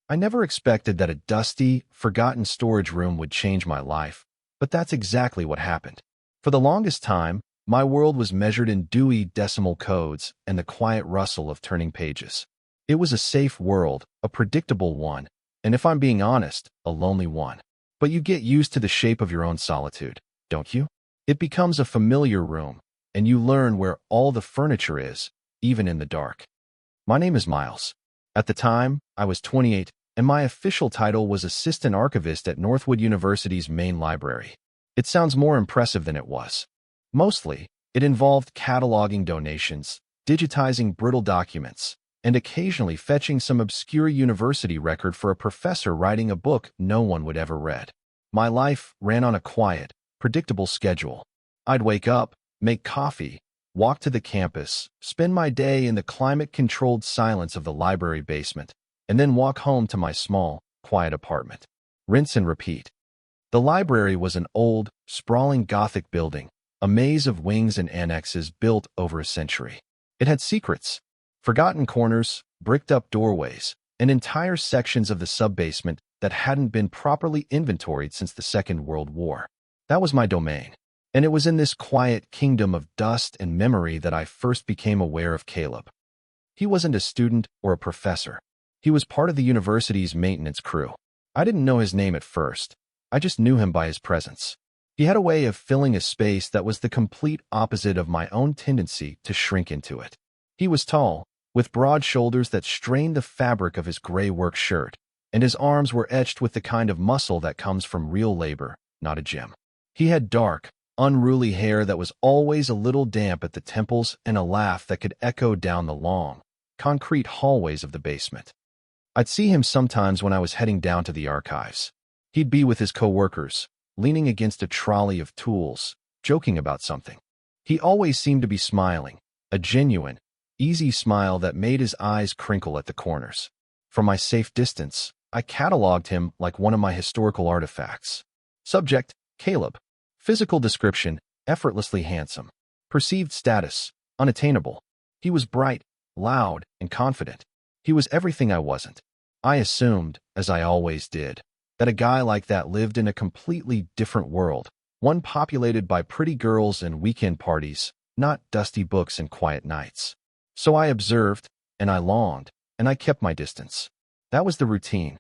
I never expected that a dusty, forgotten storage room would change my life, but that's exactly what happened. For the longest time, my world was measured in Dewey Decimal codes and the quiet rustle of turning pages. It was a safe world, a predictable one, and if I'm being honest, a lonely one. But you get used to the shape of your own solitude, don't you? It becomes a familiar room, and you learn where all the furniture is, even in the dark. My name is Miles. At the time, I was 28, and my official title was Assistant Archivist at Northwood University's main library. It sounds more impressive than it was. Mostly, it involved cataloging donations, digitizing brittle documents, and occasionally fetching some obscure university record for a professor writing a book no one would ever read. My life ran on a quiet, predictable schedule. I'd wake up, make coffee, walk to the campus, spend my day in the climate-controlled silence of the library basement, and then walk home to my small, quiet apartment. Rinse and repeat. The library was an old, sprawling Gothic building, a maze of wings and annexes built over a century. It had secrets, forgotten corners, bricked-up doorways, and entire sections of the sub-basement that hadn't been properly inventoried since the Second World War. That was my domain, and it was in this quiet kingdom of dust and memory that I first became aware of Caleb. He wasn't a student or a professor. He was part of the university's maintenance crew. I didn't know his name at first. I just knew him by his presence. He had a way of filling a space that was the complete opposite of my own tendency to shrink into it. He was tall, with broad shoulders that strained the fabric of his gray work shirt, and his arms were etched with the kind of muscle that comes from real labor, not a gym. He had dark, unruly hair that was always a little damp at the temples and a laugh that could echo down the long, concrete hallways of the basement. I'd see him sometimes when I was heading down to the archives. He'd be with his coworkers, leaning against a trolley of tools, joking about something. He always seemed to be smiling, a genuine, easy smile that made his eyes crinkle at the corners. From my safe distance, I cataloged him like one of my historical artifacts. Subject, Caleb. Physical description, effortlessly handsome. Perceived status, unattainable. He was bright, loud, and confident. He was everything I wasn't. I assumed, as I always did, that a guy like that lived in a completely different world, one populated by pretty girls and weekend parties, not dusty books and quiet nights. So I observed, and I longed, and I kept my distance. That was the routine.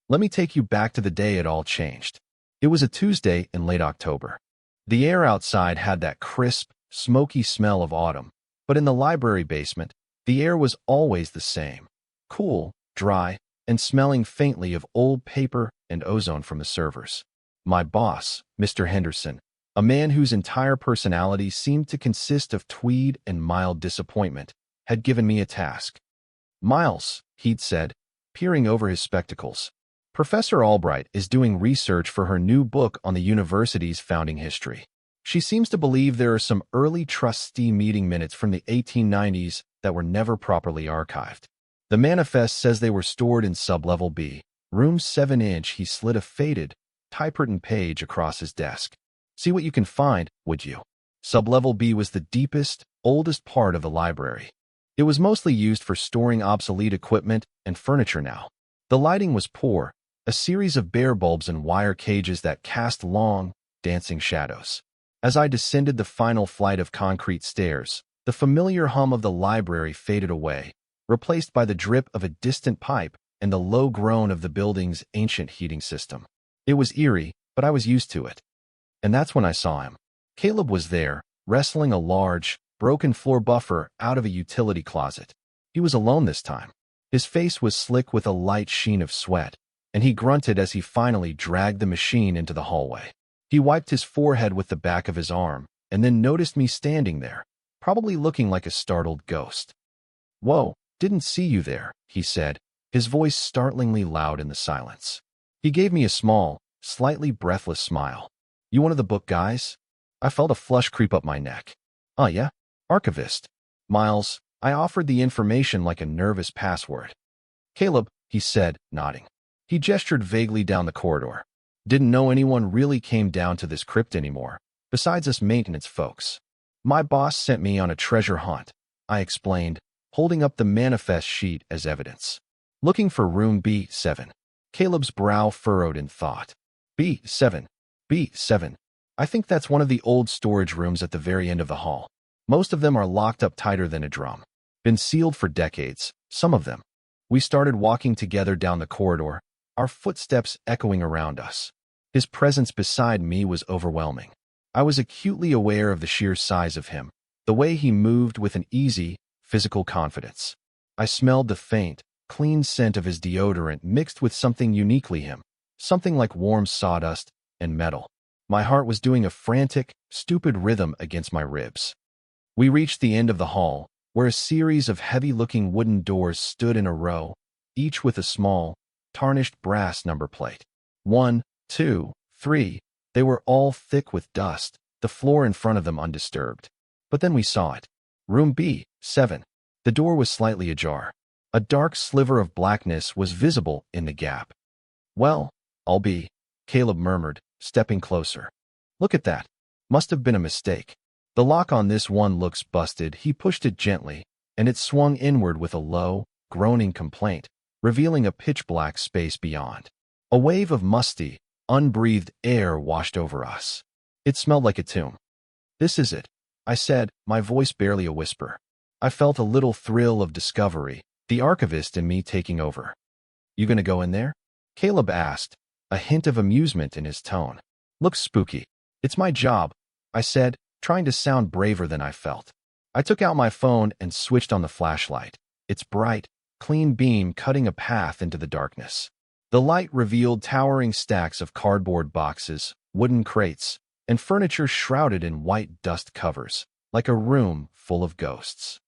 Let me take you back to the day it all changed. It was a Tuesday in late October. The air outside had that crisp, smoky smell of autumn, but in the library basement, the air was always the same, cool, dry, and smelling faintly of old paper and ozone from the servers. My boss, Mr. Henderson, a man whose entire personality seemed to consist of tweed and mild disappointment, had given me a task. "Miles," he'd said, peering over his spectacles, "Professor Albright is doing research for her new book on the university's founding history. She seems to believe there are some early trustee meeting minutes from the 1890s that were never properly archived. The manifest says they were stored in sublevel B, room 7-inch." He slid a faded, typewritten page across his desk. "See what you can find, would you?" Sublevel B was the deepest, oldest part of the library. It was mostly used for storing obsolete equipment and furniture now. The lighting was poor, a series of bare bulbs and wire cages that cast long, dancing shadows. As I descended the final flight of concrete stairs, the familiar hum of the library faded away, replaced by the drip of a distant pipe and the low groan of the building's ancient heating system. It was eerie, but I was used to it. And that's when I saw him. Caleb was there, wrestling a large, broken floor buffer out of a utility closet. He was alone this time. His face was slick with a light sheen of sweat, and he grunted as he finally dragged the machine into the hallway. He wiped his forehead with the back of his arm, and then noticed me standing there, probably looking like a startled ghost. "Whoa, didn't see you there," he said, his voice startlingly loud in the silence. He gave me a small, slightly breathless smile. "You one of the book guys?" I felt a flush creep up my neck. "Oh yeah? Archivist." "Miles," I offered the information like a nervous password. "Caleb," he said, nodding. He gestured vaguely down the corridor. "Didn't know anyone really came down to this crypt anymore, besides us maintenance folks. My boss sent me on a treasure hunt," I explained, holding up the manifest sheet as evidence. Looking for room B7. Caleb's brow furrowed in thought. B7. B7. I think that's one of the old storage rooms at the very end of the hall. Most of them are locked up tighter than a drum. Been sealed for decades, some of them. We started walking together down the corridor, our footsteps echoing around us. His presence beside me was overwhelming. I was acutely aware of the sheer size of him, the way he moved with an easy, physical confidence. I smelled the faint, clean scent of his deodorant mixed with something uniquely him, something like warm sawdust and metal. My heart was doing a frantic, stupid rhythm against my ribs. We reached the end of the hall, where a series of heavy-looking wooden doors stood in a row, each with a small, tarnished brass number plate. 1, 2, 3. They were all thick with dust, the floor in front of them undisturbed. But then we saw it. Room B7. The door was slightly ajar. A dark sliver of blackness was visible in the gap. "Well, I'll be," Caleb murmured, stepping closer. "Look at that. Must have been a mistake. The lock on this one looks busted." He pushed it gently, and it swung inward with a low, groaning complaint, revealing a pitch-black space beyond. A wave of musty, unbreathed air washed over us. It smelled like a tomb. "This is it," I said, my voice barely a whisper. I felt a little thrill of discovery, the archivist in me taking over. "You gonna go in there?" Caleb asked, a hint of amusement in his tone. "Looks spooky." "It's my job," I said, trying to sound braver than I felt. I took out my phone and switched on the flashlight, its bright, clean beam cutting a path into the darkness. The light revealed towering stacks of cardboard boxes, wooden crates, and furniture shrouded in white dust covers, like a room full of ghosts.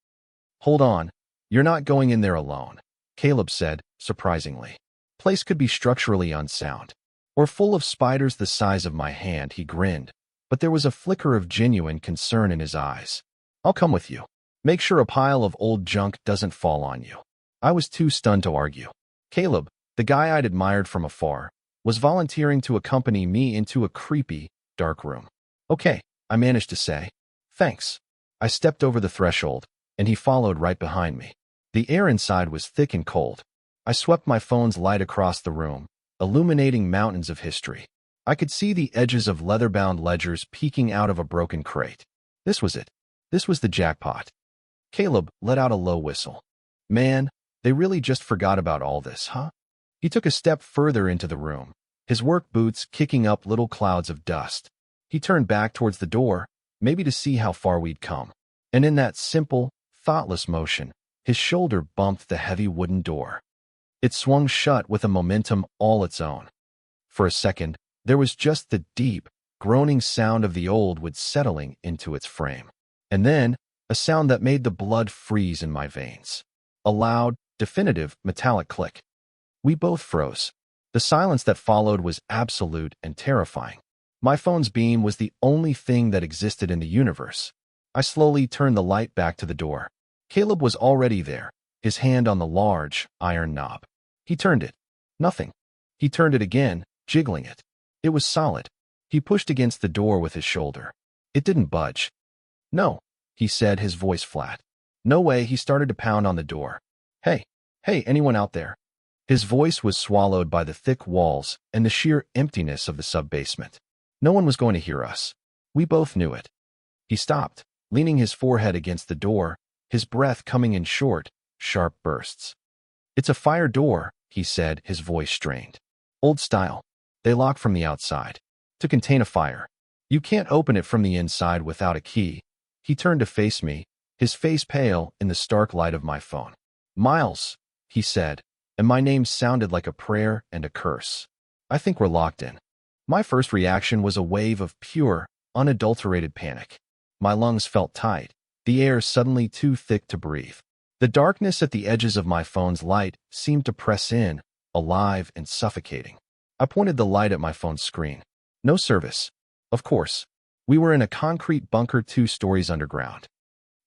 "Hold on, you're not going in there alone," Caleb said, surprisingly. "Place could be structurally unsound, or full of spiders the size of my hand." He grinned, but there was a flicker of genuine concern in his eyes. "I'll come with you. Make sure a pile of old junk doesn't fall on you." I was too stunned to argue. Caleb, the guy I'd admired from afar, was volunteering to accompany me into a creepy, dark room. "Okay," I managed to say. "Thanks." I stepped over the threshold, and he followed right behind me. The air inside was thick and cold. I swept my phone's light across the room, illuminating mountains of history. I could see the edges of leather-bound ledgers peeking out of a broken crate. This was it. This was the jackpot. Caleb let out a low whistle. "Man, they really just forgot about all this, huh?" He took a step further into the room, his work boots kicking up little clouds of dust. He turned back towards the door, maybe to see how far we'd come. And in that simple, thoughtless motion, his shoulder bumped the heavy wooden door. It swung shut with a momentum all its own. For a second, there was just the deep, groaning sound of the old wood settling into its frame. And then, a sound that made the blood freeze in my veins. A loud, definitive, metallic click. We both froze. The silence that followed was absolute and terrifying. My phone's beam was the only thing that existed in the universe. I slowly turned the light back to the door. Caleb was already there, his hand on the large, iron knob. He turned it. Nothing. He turned it again, jiggling it. It was solid. He pushed against the door with his shoulder. It didn't budge. "No," he said, his voice flat. "No way." He started to pound on the door. Hey, anyone out there?" His voice was swallowed by the thick walls and the sheer emptiness of the sub-basement. No one was going to hear us. We both knew it. He stopped, leaning his forehead against the door, his breath coming in short, sharp bursts. "It's a fire door," he said, his voice strained. "Old style. They lock from the outside. To contain a fire. You can't open it from the inside without a key." He turned to face me, his face pale in the stark light of my phone. "Miles," he said, and my name sounded like a prayer and a curse. "I think we're locked in." My first reaction was a wave of pure, unadulterated panic. My lungs felt tight, the air suddenly too thick to breathe. The darkness at the edges of my phone's light seemed to press in, alive and suffocating. I pointed the light at my phone's screen. No service. Of course. We were in a concrete bunker 2 stories underground.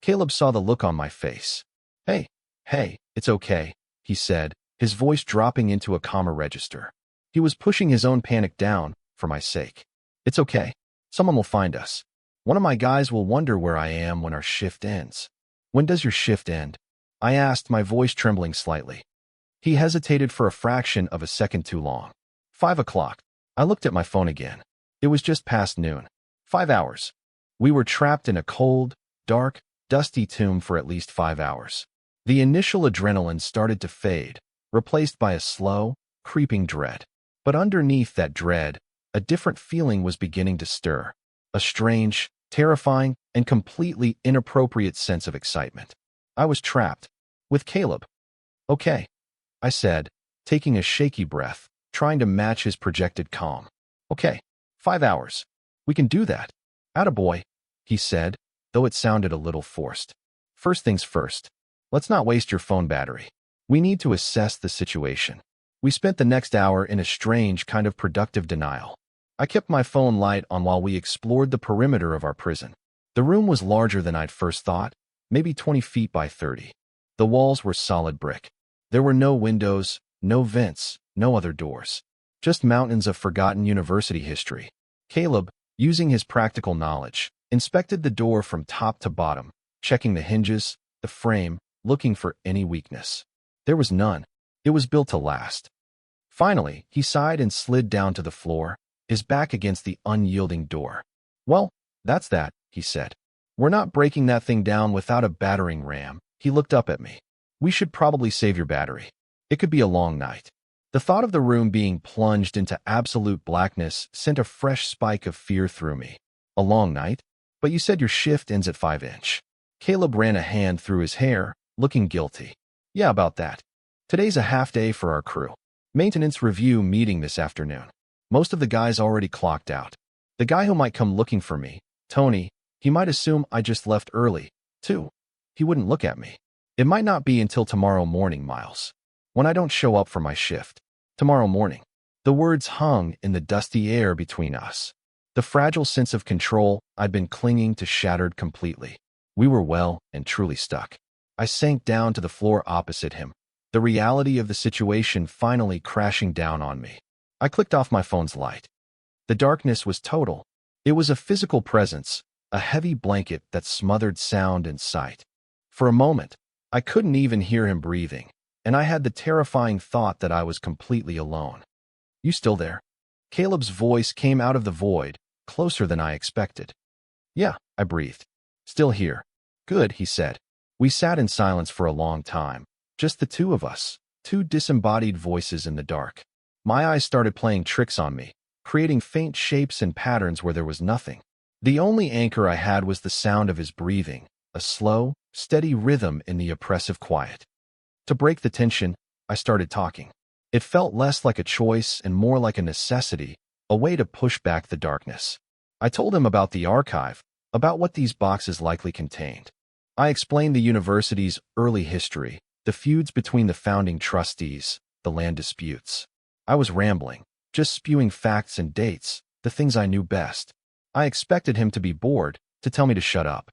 Caleb saw the look on my face. Hey, it's okay," he said, his voice dropping into a calmer register. He was pushing his own panic down, for my sake. "It's okay. Someone will find us. One of my guys will wonder where I am when our shift ends." "When does your shift end?" I asked, my voice trembling slightly. He hesitated for a fraction of a second too long. 5 o'clock. I looked at my phone again. It was just past noon. 5 hours. We were trapped in a cold, dark, dusty tomb for at least 5 hours. The initial adrenaline started to fade, replaced by a slow, creeping dread. But underneath that dread, a different feeling was beginning to stir. A strange, terrifying, and completely inappropriate sense of excitement. I was trapped. With Caleb. Okay, I said, taking a shaky breath, trying to match his projected calm. Okay, 5 hours. We can do that. Attaboy, he said, though it sounded a little forced. First things first. Let's not waste your phone battery. We need to assess the situation. We spent the next hour in a strange kind of productive denial. I kept my phone light on while we explored the perimeter of our prison. The room was larger than I'd first thought, maybe 20 feet by 30. The walls were solid brick. There were no windows, no vents, no other doors. Just mountains of forgotten university history. Caleb, using his practical knowledge, inspected the door from top to bottom, checking the hinges, the frame, looking for any weakness. There was none. It was built to last. Finally, he sighed and slid down to the floor, his back against the unyielding door. Well, that's that, he said. We're not breaking that thing down without a battering ram. He looked up at me. We should probably save your battery. It could be a long night. The thought of the room being plunged into absolute blackness sent a fresh spike of fear through me. A long night? But you said your shift ends at 5-inch. Caleb ran a hand through his hair, looking guilty. Yeah, about that. Today's a half day for our crew. Maintenance review meeting this afternoon. Most of the guys already clocked out. The guy who might come looking for me, Tony, he might assume I just left early, too. He wouldn't look at me. It might not be until tomorrow morning, Miles. When I don't show up for my shift. Tomorrow morning. The words hung in the dusty air between us. The fragile sense of control I'd been clinging to shattered completely. We were well and truly stuck. I sank down to the floor opposite him, the reality of the situation finally crashing down on me. I clicked off my phone's light. The darkness was total. It was a physical presence, a heavy blanket that smothered sound and sight. For a moment, I couldn't even hear him breathing, and I had the terrifying thought that I was completely alone. You still there? Caleb's voice came out of the void, closer than I expected. Yeah, I breathed. Still here. Good, he said. We sat in silence for a long time, just the two of us, two disembodied voices in the dark. My eyes started playing tricks on me, creating faint shapes and patterns where there was nothing. The only anchor I had was the sound of his breathing, a slow, steady rhythm in the oppressive quiet. To break the tension, I started talking. It felt less like a choice and more like a necessity, a way to push back the darkness. I told him about the archive, about what these boxes likely contained. I explained the university's early history, the feuds between the founding trustees, the land disputes. I was rambling, just spewing facts and dates, the things I knew best. I expected him to be bored, to tell me to shut up.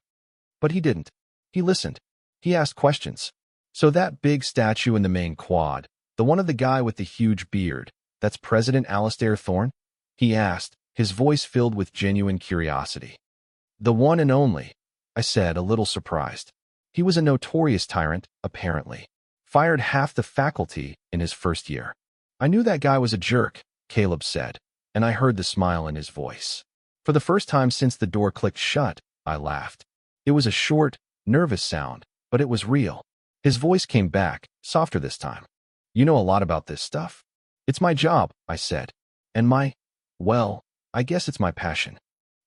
But he didn't. He listened. He asked questions. So that big statue in the main quad, the one of the guy with the huge beard, that's President Alistair Thorne? He asked, his voice filled with genuine curiosity. The one and only, I said, a little surprised. He was a notorious tyrant, apparently. Fired half the faculty in his first year. I knew that guy was a jerk, Caleb said, and I heard the smile in his voice. For the first time since the door clicked shut, I laughed. It was a short, nervous sound, but it was real. His voice came back, softer this time. You know a lot about this stuff? It's my job, I said. And well, I guess it's my passion.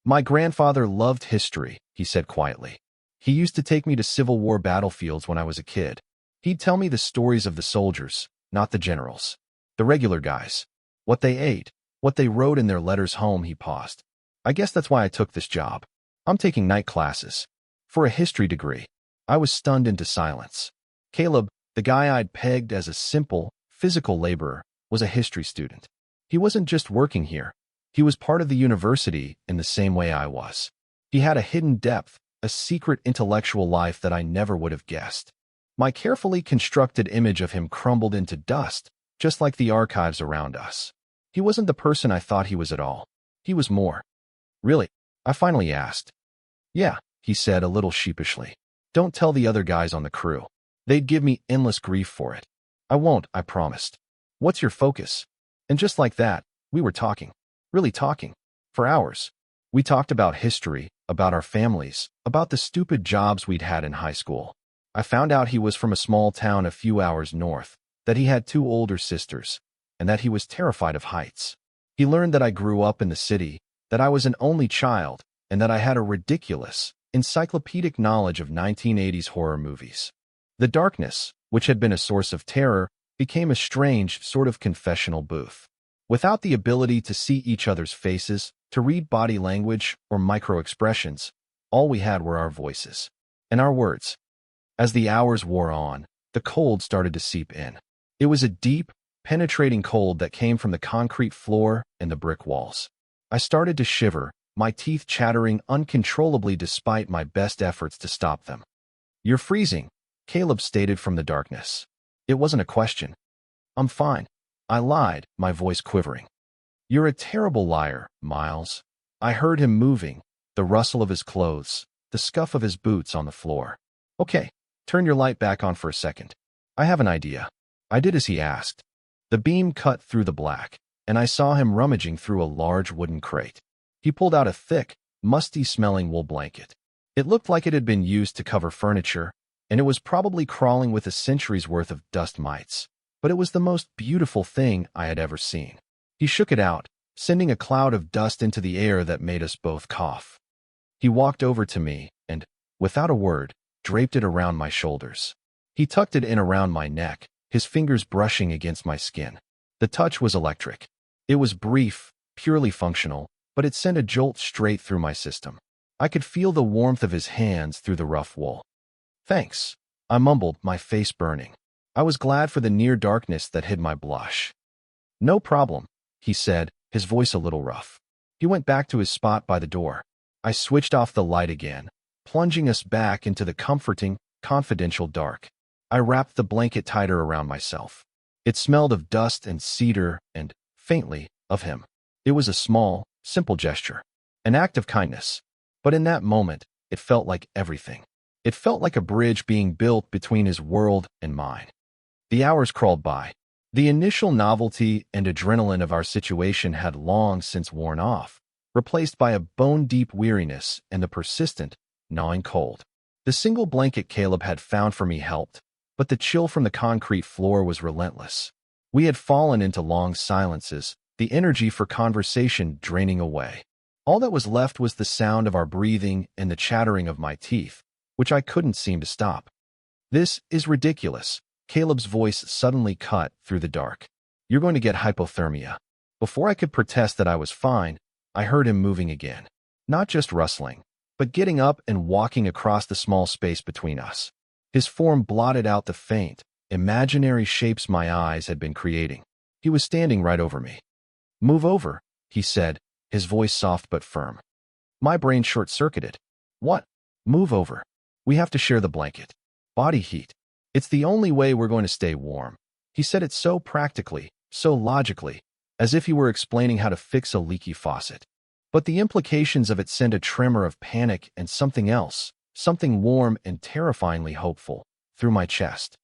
My grandfather loved history, he said quietly. He used to take me to Civil War battlefields when I was a kid. He'd tell me the stories of the soldiers, not the generals. The regular guys. What they ate, what they wrote in their letters home. He paused. I guess that's why I took this job. I'm taking night classes. For a history degree. I was stunned into silence. Caleb, the guy I'd pegged as a simple, physical laborer, was a history student. He wasn't just working here. He was part of the university in the same way I was. He had a hidden depth, a secret intellectual life that I never would have guessed. My carefully constructed image of him crumbled into dust, just like the archives around us. He wasn't the person I thought he was at all. He was more. Really? I finally asked. Yeah, he said a little sheepishly. Don't tell the other guys on the crew. They'd give me endless grief for it. I won't, I promised. What's your focus? And just like that, we were talking. Really talking. For hours. We talked about history, about our families, about the stupid jobs we'd had in high school. I found out he was from a small town a few hours north, that he had 2 older sisters, and that he was terrified of heights. He learned that I grew up in the city, that I was an only child, and that I had a ridiculous, encyclopedic knowledge of 1980s horror movies. The darkness, which had been a source of terror, became a strange sort of confessional booth. Without the ability to see each other's faces, to read body language or micro-expressions, all we had were our voices and our words. As the hours wore on, the cold started to seep in. It was a deep, penetrating cold that came from the concrete floor and the brick walls. I started to shiver, my teeth chattering uncontrollably despite my best efforts to stop them. "You're freezing," Caleb stated from the darkness. It wasn't a question. "I'm fine," I lied, my voice quivering. "You're a terrible liar, Miles." I heard him moving, the rustle of his clothes, the scuff of his boots on the floor. "Okay, turn your light back on for a second. I have an idea." I did as he asked. The beam cut through the black, and I saw him rummaging through a large wooden crate. He pulled out a thick, musty-smelling wool blanket. It looked like it had been used to cover furniture, and it was probably crawling with a century's worth of dust mites. But it was the most beautiful thing I had ever seen. He shook it out, sending a cloud of dust into the air that made us both cough. He walked over to me and, without a word, draped it around my shoulders. He tucked it in around my neck, his fingers brushing against my skin. The touch was electric. It was brief, purely functional, but it sent a jolt straight through my system. I could feel the warmth of his hands through the rough wool. "Thanks," I mumbled, my face burning. I was glad for the near darkness that hid my blush. "No problem," he said, his voice a little rough. He went back to his spot by the door. I switched off the light again, plunging us back into the comforting, confidential dark. I wrapped the blanket tighter around myself. It smelled of dust and cedar and, faintly, of him. It was a small, simple gesture, an act of kindness. But in that moment, it felt like everything. It felt like a bridge being built between his world and mine. The hours crawled by. The initial novelty and adrenaline of our situation had long since worn off, replaced by a bone-deep weariness and the persistent, gnawing cold. The single blanket Caleb had found for me helped, but the chill from the concrete floor was relentless. We had fallen into long silences, the energy for conversation draining away. All that was left was the sound of our breathing and the chattering of my teeth, which I couldn't seem to stop. "This is ridiculous," Caleb's voice suddenly cut through the dark. "You're going to get hypothermia." Before I could protest that I was fine, I heard him moving again. Not just rustling, but getting up and walking across the small space between us. His form blotted out the faint, imaginary shapes my eyes had been creating. He was standing right over me. "Move over," he said, his voice soft but firm. My brain short-circuited. "What? Move over. We have to share the blanket. Body heat. It's the only way we're going to stay warm." He said it so practically, so logically, as if he were explaining how to fix a leaky faucet. But the implications of it sent a tremor of panic and something else, something warm and terrifyingly hopeful, through my chest.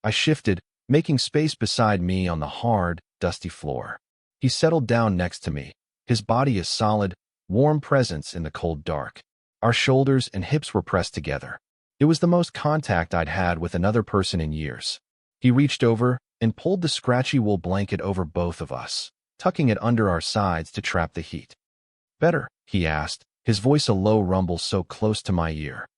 I shifted, making space beside me on the hard, dusty floor. He settled down next to me, his body a solid, warm presence in the cold dark. Our shoulders and hips were pressed together. It was the most contact I'd had with another person in years. He reached over and pulled the scratchy wool blanket over both of us, tucking it under our sides to trap the heat. "Better?" he asked, his voice a low rumble so close to my ear.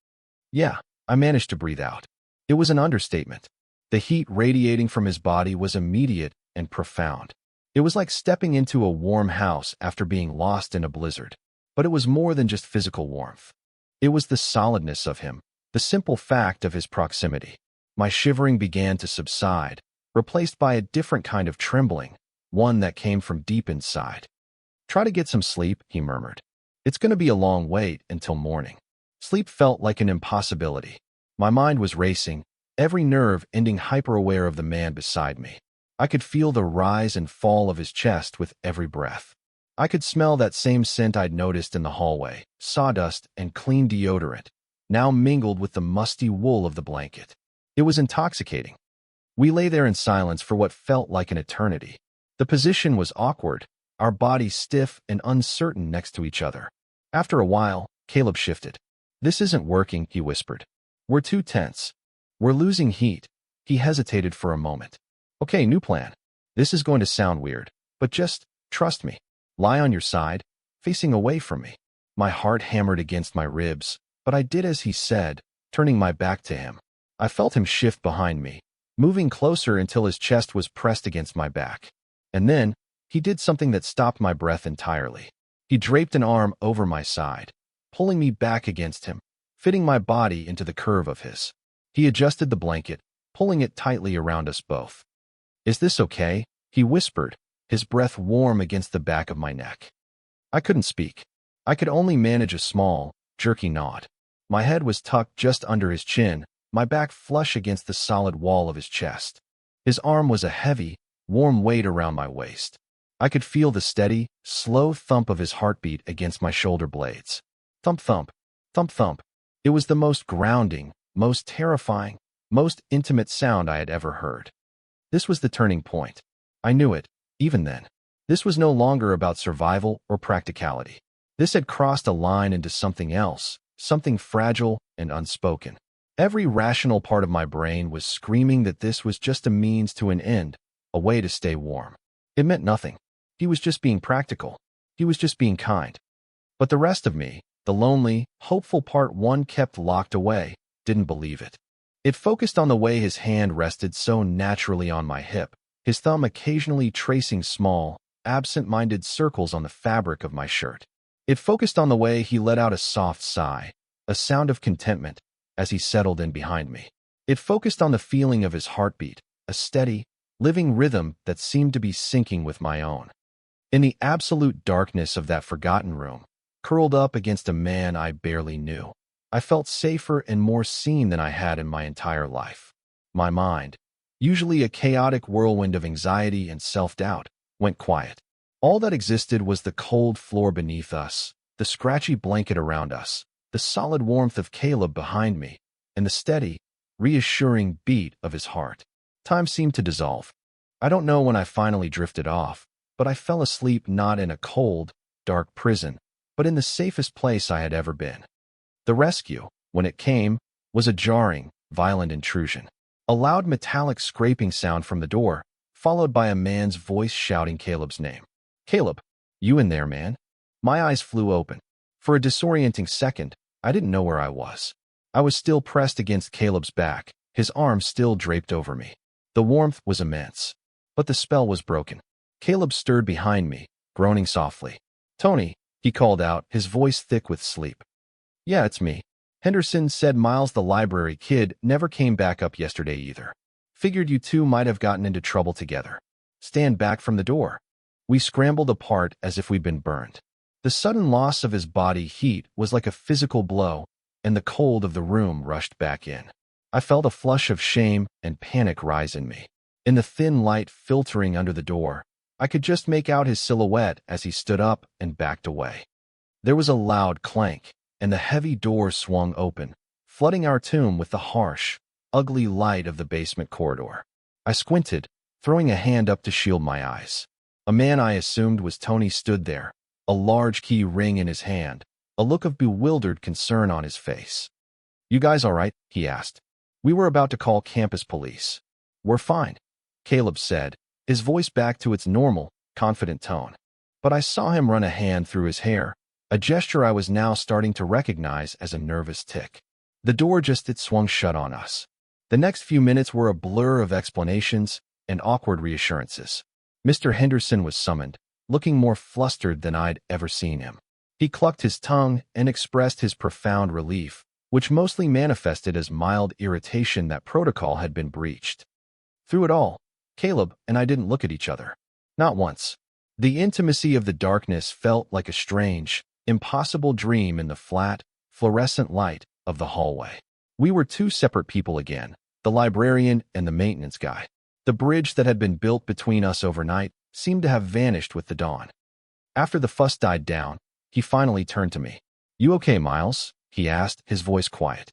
"Yeah," I managed to breathe out. It was an understatement. The heat radiating from his body was immediate and profound. It was like stepping into a warm house after being lost in a blizzard. But it was more than just physical warmth. It was the solidness of him, the simple fact of his proximity. My shivering began to subside, replaced by a different kind of trembling, one that came from deep inside. "Try to get some sleep," he murmured. "It's going to be a long wait until morning." Sleep felt like an impossibility. My mind was racing, every nerve ending hyper-aware of the man beside me. I could feel the rise and fall of his chest with every breath. I could smell that same scent I'd noticed in the hallway, sawdust and clean deodorant, now mingled with the musty wool of the blanket. It was intoxicating. We lay there in silence for what felt like an eternity. The position was awkward, our bodies stiff and uncertain next to each other. After a while, Caleb shifted. "This isn't working," he whispered. "We're too tense. We're losing heat." He hesitated for a moment. "Okay, new plan. This is going to sound weird, but just trust me. Lie on your side, facing away from me." My heart hammered against my ribs, but I did as he said, turning my back to him. I felt him shift behind me, moving closer until his chest was pressed against my back. And then, he did something that stopped my breath entirely. He draped an arm over my side, pulling me back against him, fitting my body into the curve of his. He adjusted the blanket, pulling it tightly around us both. "Is this okay?" he whispered, his breath warm against the back of my neck. I couldn't speak. I could only manage a small, jerky nod. My head was tucked just under his chin, my back flush against the solid wall of his chest. His arm was a heavy, warm weight around my waist. I could feel the steady, slow thump of his heartbeat against my shoulder blades. Thump, thump, thump, thump. It was the most grounding, most terrifying, most intimate sound I had ever heard. This was the turning point. I knew it, even then. This was no longer about survival or practicality. This had crossed a line into something else, something fragile and unspoken. Every rational part of my brain was screaming that this was just a means to an end, a way to stay warm. It meant nothing. He was just being practical. He was just being kind. But the rest of me, the lonely, hopeful part one kept locked away, didn't believe it. It focused on the way his hand rested so naturally on my hip, his thumb occasionally tracing small, absent-minded circles on the fabric of my shirt. It focused on the way he let out a soft sigh, a sound of contentment, as he settled in behind me. It focused on the feeling of his heartbeat, a steady, living rhythm that seemed to be syncing with my own. In the absolute darkness of that forgotten room, curled up against a man I barely knew, I felt safer and more seen than I had in my entire life. My mind, usually a chaotic whirlwind of anxiety and self-doubt, went quiet. All that existed was the cold floor beneath us, the scratchy blanket around us, the solid warmth of Caleb behind me, and the steady, reassuring beat of his heart. Time seemed to dissolve. I don't know when I finally drifted off, but I fell asleep not in a cold, dark prison, but in the safest place I had ever been. The rescue, when it came, was a jarring, violent intrusion. A loud metallic scraping sound from the door, followed by a man's voice shouting Caleb's name. "Caleb, you in there, man?" My eyes flew open. For a disorienting second, I didn't know where I was. I was still pressed against Caleb's back, his arms still draped over me. The warmth was immense, but the spell was broken. Caleb stirred behind me, groaning softly. "Tony," he called out, his voice thick with sleep. "Yeah, it's me. Henderson said Miles the library kid never came back up yesterday either. Figured you two might have gotten into trouble together. Stand back from the door." We scrambled apart as if we'd been burned. The sudden loss of his body heat was like a physical blow, and the cold of the room rushed back in. I felt a flush of shame and panic rise in me. In the thin light filtering under the door, I could just make out his silhouette as he stood up and backed away. There was a loud clank, and the heavy door swung open, flooding our tomb with the harsh, ugly light of the basement corridor. I squinted, throwing a hand up to shield my eyes. A man I assumed was Tony stood there, a large key ring in his hand, a look of bewildered concern on his face. "You guys all right?" he asked. "We were about to call campus police." "We're fine," Caleb said, his voice back to its normal, confident tone. But I saw him run a hand through his hair, a gesture I was now starting to recognize as a nervous tic. The door it swung shut on us. The next few minutes were a blur of explanations and awkward reassurances. Mr. Henderson was summoned, looking more flustered than I'd ever seen him. He clucked his tongue and expressed his profound relief, which mostly manifested as mild irritation that protocol had been breached. Through it all, Caleb and I didn't look at each other. Not once. The intimacy of the darkness felt like a strange, impossible dream in the flat, fluorescent light of the hallway. We were two separate people again, the librarian and the maintenance guy. The bridge that had been built between us overnight seemed to have vanished with the dawn. After the fuss died down, he finally turned to me. "You okay, Miles?" he asked, his voice quiet.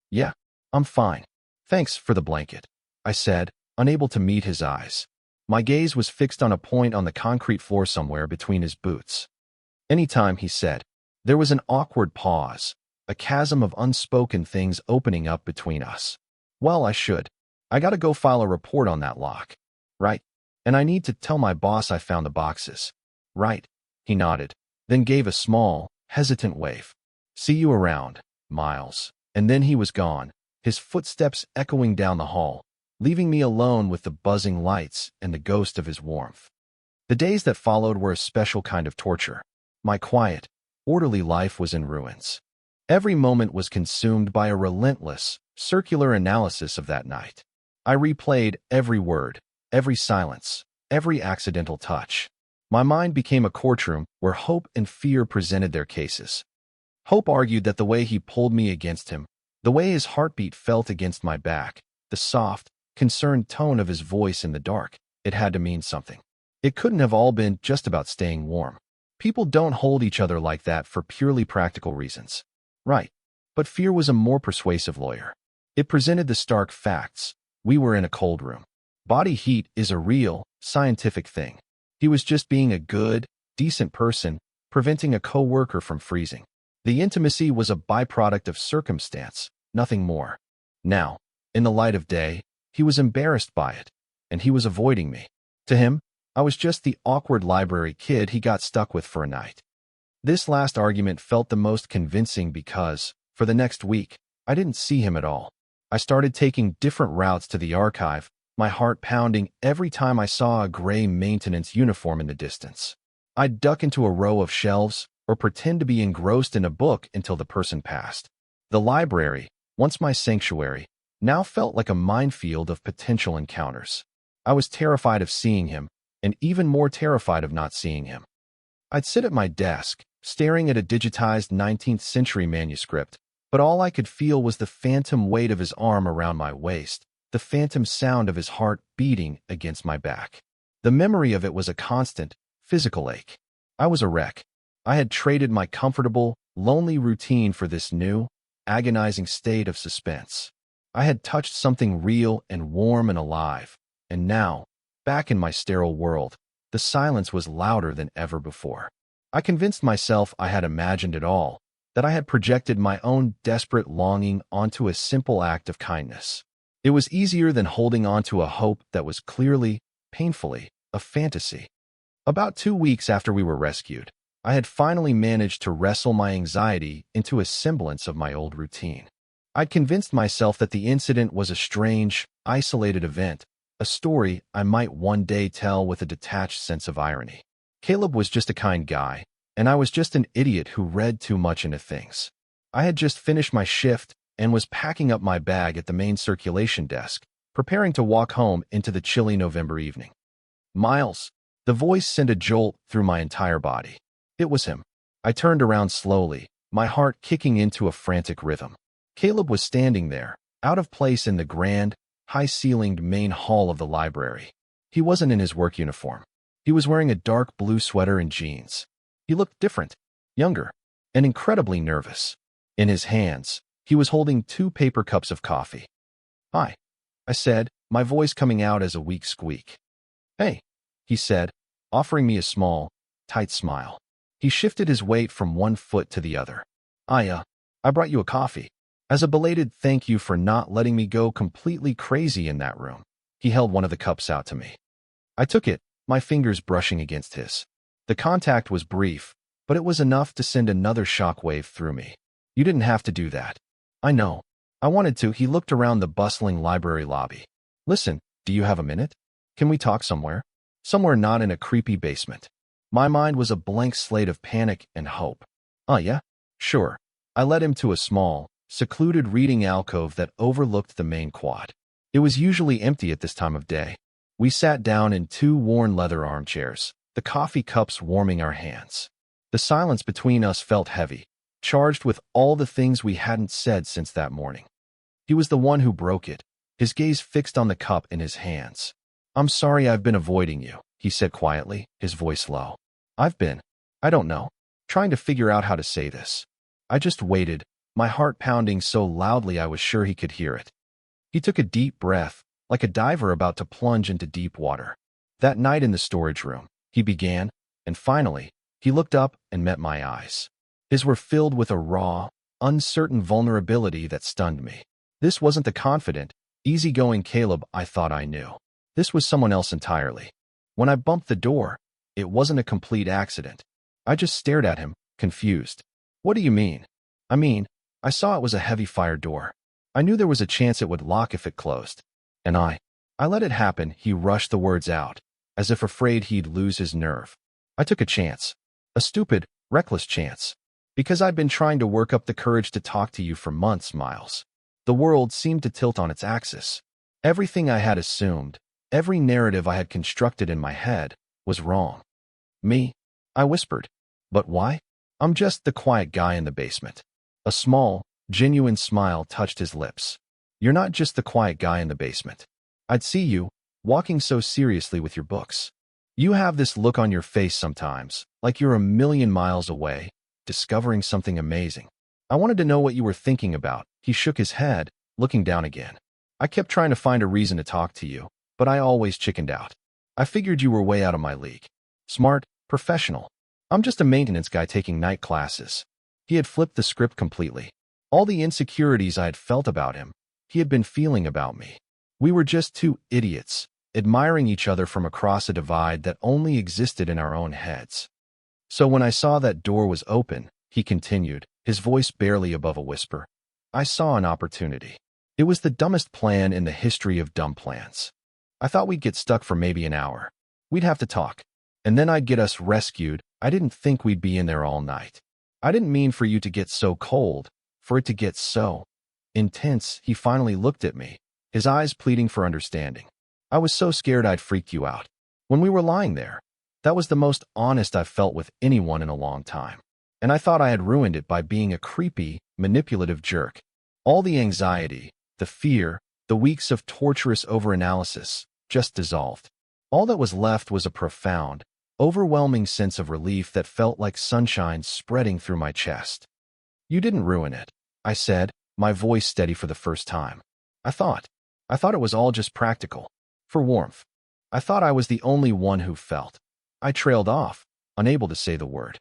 "Yeah, I'm fine. Thanks for the blanket," I said, unable to meet his eyes. My gaze was fixed on a point on the concrete floor somewhere between his boots. Anytime he said, there was an awkward pause, a chasm of unspoken things opening up between us. Well, I gotta go file a report on that lock. Right. And I need to tell my boss I found the boxes. Right. He nodded, then gave a small, hesitant wave. See you around, Miles. And then he was gone, his footsteps echoing down the hall, leaving me alone with the buzzing lights and the ghost of his warmth. The days that followed were a special kind of torture. My quiet, orderly life was in ruins. Every moment was consumed by a relentless, circular analysis of that night. I replayed every word, every silence, every accidental touch. My mind became a courtroom where hope and fear presented their cases. Hope argued that the way he pulled me against him, the way his heartbeat felt against my back, the soft, concerned tone of his voice in the dark, it had to mean something. It couldn't have all been just about staying warm. People don't hold each other like that for purely practical reasons. Right. But fear was a more persuasive lawyer. It presented the stark facts. We were in a cold room. Body heat is a real, scientific thing. He was just being a good, decent person, preventing a coworker from freezing. The intimacy was a byproduct of circumstance, nothing more. Now, in the light of day, he was embarrassed by it, and he was avoiding me. To him, I was just the awkward library kid he got stuck with for a night. This last argument felt the most convincing because, for the next week, I didn't see him at all. I started taking different routes to the archive, my heart pounding every time I saw a gray maintenance uniform in the distance. I'd duck into a row of shelves or pretend to be engrossed in a book until the person passed. The library, once my sanctuary, now felt like a minefield of potential encounters. I was terrified of seeing him, and even more terrified of not seeing him. I'd sit at my desk, staring at a digitized 19th century manuscript, but all I could feel was the phantom weight of his arm around my waist, the phantom sound of his heart beating against my back. The memory of it was a constant, physical ache. I was a wreck. I had traded my comfortable, lonely routine for this new, agonizing state of suspense. I had touched something real and warm and alive, and now, back in my sterile world, the silence was louder than ever before. I convinced myself I had imagined it all, that I had projected my own desperate longing onto a simple act of kindness. It was easier than holding on to a hope that was clearly, painfully, a fantasy. About 2 weeks after we were rescued, I had finally managed to wrestle my anxiety into a semblance of my old routine. I'd convinced myself that the incident was a strange, isolated event, a story I might one day tell with a detached sense of irony. Caleb was just a kind guy, and I was just an idiot who read too much into things. I had just finished my shift and was packing up my bag at the main circulation desk, preparing to walk home into the chilly November evening. Miles, the voice sent a jolt through my entire body. It was him. I turned around slowly, my heart kicking into a frantic rhythm. Caleb was standing there, out of place in the grand, high-ceilinged main hall of the library. He wasn't in his work uniform. He was wearing a dark blue sweater and jeans. He looked different, younger, and incredibly nervous. In his hands, he was holding 2 paper cups of coffee. "Hi," I said, my voice coming out as a weak squeak. "Hey," he said, offering me a small, tight smile. He shifted his weight from one foot to the other. I brought you a coffee. As a belated thank you for not letting me go completely crazy in that room." He held one of the cups out to me. I took it, my fingers brushing against his. The contact was brief, but it was enough to send another shockwave through me. "You didn't have to do that." "I know. I wanted to." He looked around the bustling library lobby. "Listen, do you have a minute? Can we talk somewhere? Somewhere not in a creepy basement." My mind was a blank slate of panic and hope. Yeah? Sure." I led him to a small, secluded reading alcove that overlooked the main quad. It was usually empty at this time of day. We sat down in 2 worn leather armchairs, the coffee cups warming our hands. The silence between us felt heavy, charged with all the things we hadn't said since that morning. He was the one who broke it, his gaze fixed on the cup in his hands. "I'm sorry I've been avoiding you," he said quietly, his voice low. I don't know, trying to figure out how to say this. I just waited, my heart pounding so loudly I was sure he could hear it. He took a deep breath, like a diver about to plunge into deep water. That night in the storage room, he began, and finally, he looked up and met my eyes. His were filled with a raw, uncertain vulnerability that stunned me. This wasn't the confident, easygoing Caleb I thought I knew. This was someone else entirely. When I bumped the door, it wasn't a complete accident. I just stared at him, confused. What do you mean? I saw it was a heavy fire door. I knew there was a chance it would lock if it closed. And I let it happen. He rushed the words out, as if afraid he'd lose his nerve. I took a chance. A stupid, reckless chance. Because I'd been trying to work up the courage to talk to you for months, Miles. The world seemed to tilt on its axis. Everything I had assumed, every narrative I had constructed in my head, was wrong. Me? I whispered. But why? I'm just the quiet guy in the basement. A small, genuine smile touched his lips. You're not just the quiet guy in the basement. I'd see you, walking so seriously with your books. You have this look on your face sometimes, like you're a million miles away, discovering something amazing. I wanted to know what you were thinking about. He shook his head, looking down again. I kept trying to find a reason to talk to you, but I always chickened out. I figured you were way out of my league. Smart, professional. I'm just a maintenance guy taking night classes. He had flipped the script completely. All the insecurities I had felt about him, he had been feeling about me. We were just two idiots, admiring each other from across a divide that only existed in our own heads. So when I saw that door was open, he continued, his voice barely above a whisper, I saw an opportunity. It was the dumbest plan in the history of dumb plans. I thought we'd get stuck for maybe an hour. We'd have to talk. And then I'd get us rescued. I didn't think we'd be in there all night. I didn't mean for you to get so cold, for it to get so intense. He finally looked at me, his eyes pleading for understanding. I was so scared I'd freaked you out. When we were lying there, that was the most honest I've felt with anyone in a long time. And I thought I had ruined it by being a creepy, manipulative jerk. All the anxiety, the fear, the weeks of torturous overanalysis just dissolved. All that was left was a profound, overwhelming sense of relief that felt like sunshine spreading through my chest. You didn't ruin it, I said, my voice steady for the first time. I thought it was all just practical. For warmth. I thought I was the only one who felt. I trailed off, unable to say the word.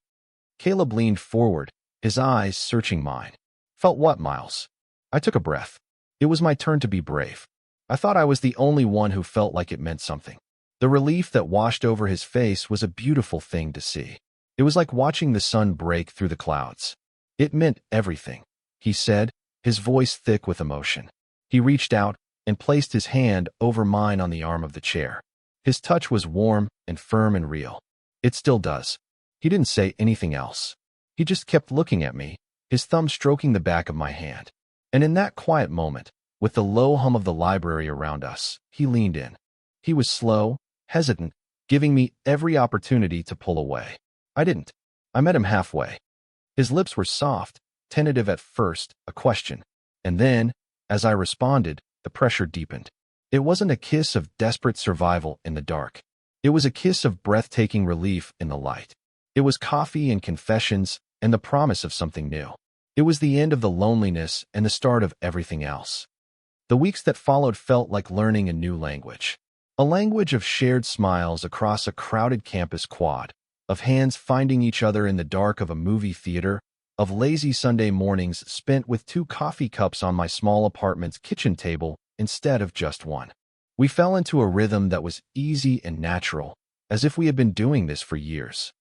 Caleb leaned forward, his eyes searching mine. Felt what, Miles? I took a breath. It was my turn to be brave. I thought I was the only one who felt like it meant something. The relief that washed over his face was a beautiful thing to see. It was like watching the sun break through the clouds. It meant everything, he said, his voice thick with emotion. He reached out and placed his hand over mine on the arm of the chair. His touch was warm and firm and real. It still does. He didn't say anything else. He just kept looking at me, his thumb stroking the back of my hand. And in that quiet moment, with the low hum of the library around us, he leaned in. He was slow, hesitant, giving me every opportunity to pull away. I didn't. I met him halfway. His lips were soft, tentative at first, a question. And then, as I responded, the pressure deepened. It wasn't a kiss of desperate survival in the dark. It was a kiss of breathtaking relief in the light. It was coffee and confessions and the promise of something new. It was the end of the loneliness and the start of everything else. The weeks that followed felt like learning a new language. A language of shared smiles across a crowded campus quad, of hands finding each other in the dark of a movie theater, of lazy Sunday mornings spent with 2 coffee cups on my small apartment's kitchen table instead of just one. We fell into a rhythm that was easy and natural, as if we had been doing this for years.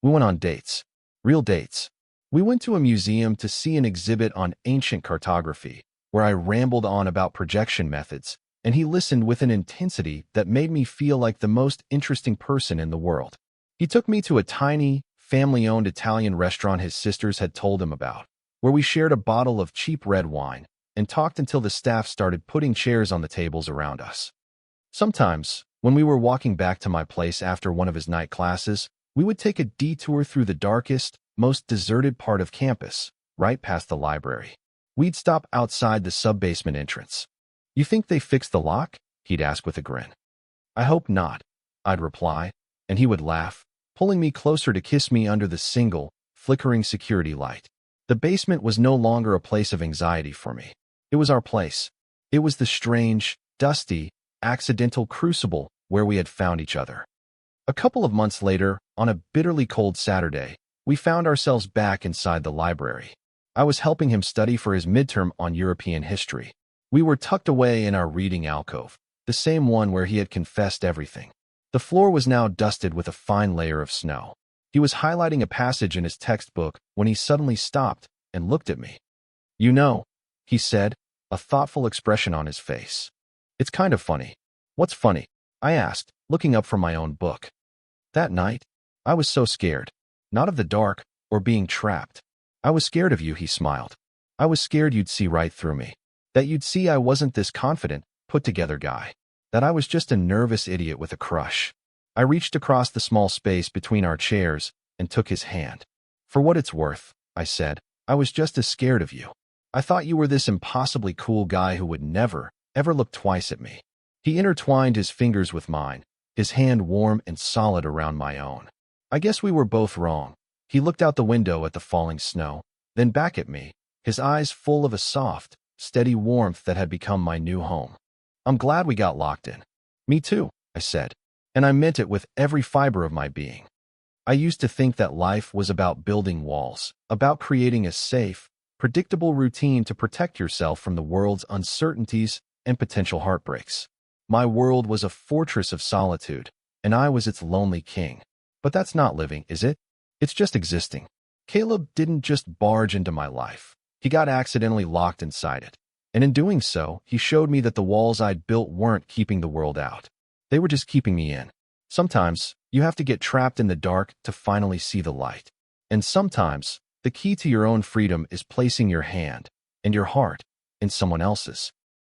We went on dates. Real dates. We went to a museum to see an exhibit on ancient cartography, where I rambled on about projection methods, and he listened with an intensity that made me feel like the most interesting person in the world. He took me to a tiny, family-owned Italian restaurant his sisters had told him about, where we shared a bottle of cheap red wine and talked until the staff started putting chairs on the tables around us. Sometimes, when we were walking back to my place after one of his night classes, we would take a detour through the darkest, most deserted part of campus, right past the library. We'd stop outside the sub-basement entrance. You think they fixed the lock? He'd ask with a grin. I hope not, I'd reply, and he would laugh, pulling me closer to kiss me under the single, flickering security light. The basement was no longer a place of anxiety for me. It was our place. It was the strange, dusty, accidental crucible where we had found each other. A couple of months later, on a bitterly cold Saturday, we found ourselves back inside the library. I was helping him study for his midterm on European history. We were tucked away in our reading alcove, the same one where he had confessed everything. The floor was now dusted with a fine layer of snow. He was highlighting a passage in his textbook when he suddenly stopped and looked at me. "You know," he said, a thoughtful expression on his face. "It's kind of funny." "What's funny?" I asked, looking up from my own book. "That night, I was so scared. Not of the dark or being trapped. I was scared of you," he smiled. "I was scared you'd see right through me. That you'd see I wasn't this confident, put-together guy. That I was just a nervous idiot with a crush." I reached across the small space between our chairs and took his hand. "For what it's worth," I said, "I was just as scared of you. I thought you were this impossibly cool guy who would never, ever look twice at me." He intertwined his fingers with mine, his hand warm and solid around my own. "I guess we were both wrong." He looked out the window at the falling snow, then back at me, his eyes full of a soft, steady warmth that had become my new home. "I'm glad we got locked in." "Me too," I said, and I meant it with every fiber of my being. I used to think that life was about building walls, about creating a safe, predictable routine to protect yourself from the world's uncertainties and potential heartbreaks. My world was a fortress of solitude, and I was its lonely king. But that's not living, is it? It's just existing. Caleb didn't just barge into my life. He got accidentally locked inside it. And in doing so, he showed me that the walls I'd built weren't keeping the world out. They were just keeping me in. Sometimes, you have to get trapped in the dark to finally see the light. And sometimes, the key to your own freedom is placing your hand and your heart in someone else's.